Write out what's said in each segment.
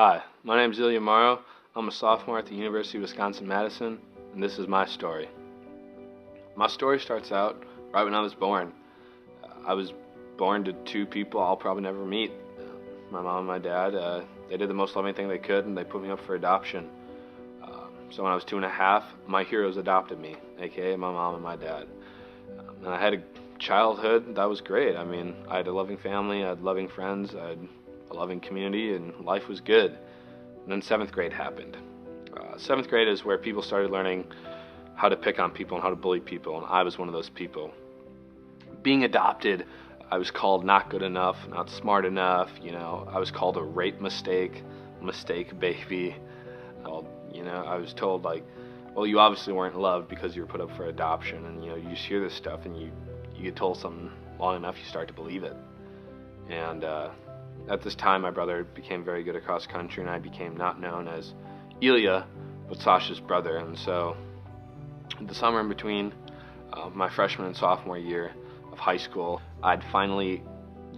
Hi, my name is Ilya Maro. I'm a sophomore at the University of Wisconsin-Madison, and this is my story. My story starts out right when I was born. I was born to two people I'll probably never meet. My mom and my dad, they did the most loving thing they could, and they put me up for adoption. So when I was 2.5, my heroes adopted me, aka my mom and my dad. And I had a childhood that was great. I mean, I had a loving family, I had loving friends, I had a loving community, and life was good. And then 7th grade happened. 7th grade is where people started learning how to pick on people and how to bully people, and I was one of those people. Being adopted, I was called not good enough, not smart enough, I was called a rape mistake baby. I was told, like, well, you obviously weren't loved because you were put up for adoption, and you just hear this stuff, and you get told something long enough, you start to believe it. And at this time, my brother became very good at cross country, and I became not known as Ilya, but Sasha's brother. And so the summer in between my freshman and sophomore year of high school, I'd finally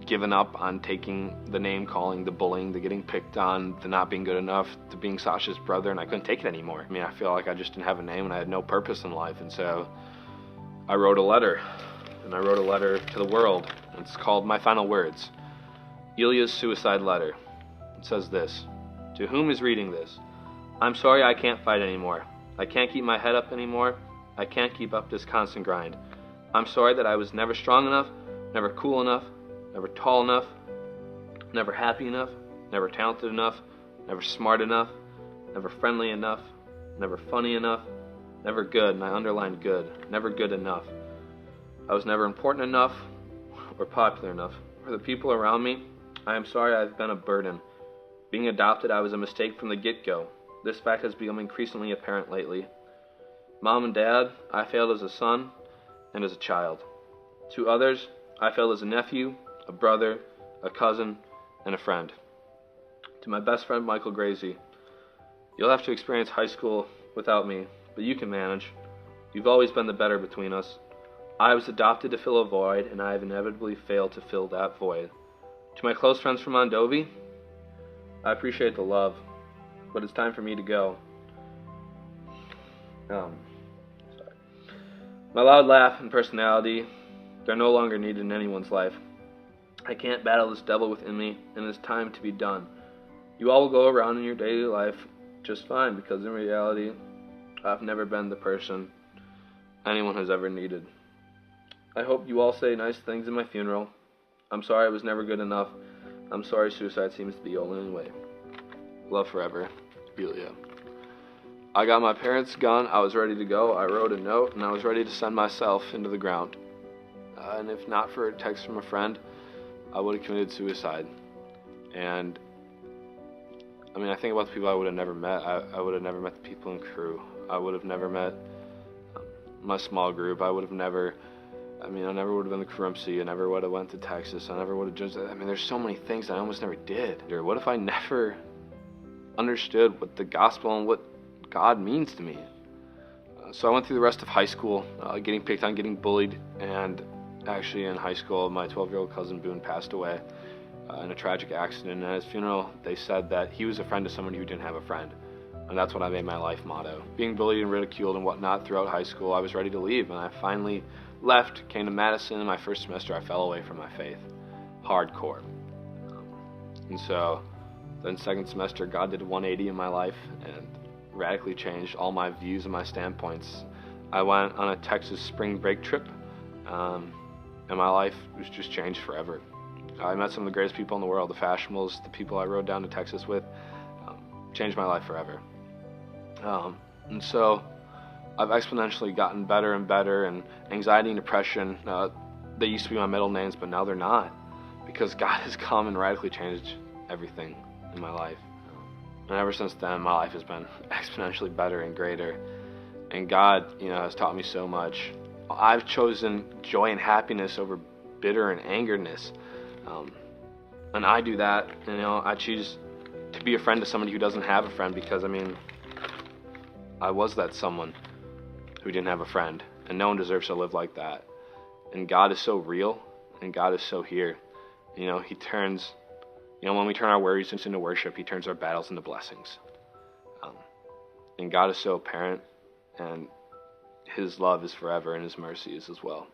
given up on taking the name calling, the bullying, the getting picked on, the not being good enough, to being Sasha's brother, and I couldn't take it anymore. I mean, I feel like I just didn't have a name and I had no purpose in life. And so I wrote a letter, and I wrote a letter to the world. It's called My Final Words. Ilya's suicide letter. It says this: to whom is reading this, I'm sorry I can't fight anymore. I can't keep my head up anymore. I can't keep up this constant grind. I'm sorry that I was never strong enough, never cool enough, never tall enough, never happy enough, never talented enough, never smart enough, never friendly enough, never funny enough, never good, and I underlined good, never good enough. I was never important enough or popular enough. For the people around me, I am sorry I've been a burden. Being adopted, I was a mistake from the get-go. This fact has become increasingly apparent lately. Mom and Dad, I failed as a son and as a child. To others, I failed as a nephew, a brother, a cousin, and a friend. To my best friend, Michael Gracie, you'll have to experience high school without me, but you can manage. You've always been the better between us. I was adopted to fill a void, and I have inevitably failed to fill that void. To my close friends from Mondovi, I appreciate the love, but it's time for me to go. My loud laugh and personality, they're no longer needed in anyone's life. I can't battle this devil within me, and it's time to be done. You all will go around in your daily life just fine, because in reality, I've never been the person anyone has ever needed. I hope you all say nice things in my funeral. I'm sorry I was never good enough. I'm sorry suicide seems to be the only way. Love forever, Ilya. I got my parents' gun. I was ready to go. I wrote a note, and I was ready to send myself into the ground. And if not for a text from a friend, I would have committed suicide. And I mean, I think about the people I would have never met. I would have never met the people in crew. I would have never met my small group. I never would have been the crew MC. I never would have went to Texas. I never would have just, there's so many things that I almost never did. Or what if I never understood what the gospel and what God means to me? So I went through the rest of high school, getting picked on, getting bullied, and actually in high school, my 12-year-old cousin Boone passed away in a tragic accident. And at his funeral, they said that he was a friend to someone who didn't have a friend. And that's what I made my life motto. Being bullied and ridiculed and whatnot throughout high school, I was ready to leave, and I finally left, came to Madison. In my first semester, I fell away from my faith, hardcore. And so then second semester, God did a 180 in my life and radically changed all my views and my standpoints. I went on a Texas spring break trip, and my life was just changed forever. I met some of the greatest people in the world, the fashionables, the people I rode down to Texas with, changed my life forever. And so I've exponentially gotten better and better, and anxiety and depression, they used to be my middle names, but now they're not, because God has come and radically changed everything in my life. And ever since then, my life has been exponentially better and greater, and God, has taught me so much. I've chosen joy and happiness over bitter and angerness, and I do that. I choose to be a friend to somebody who doesn't have a friend, because I was that someone who didn't have a friend, and no one deserves to live like that. And God is so real, and God is so here. He turns When we turn our worries into worship, He turns our battles into blessings. And God is so apparent, and His love is forever, and His mercy is as well.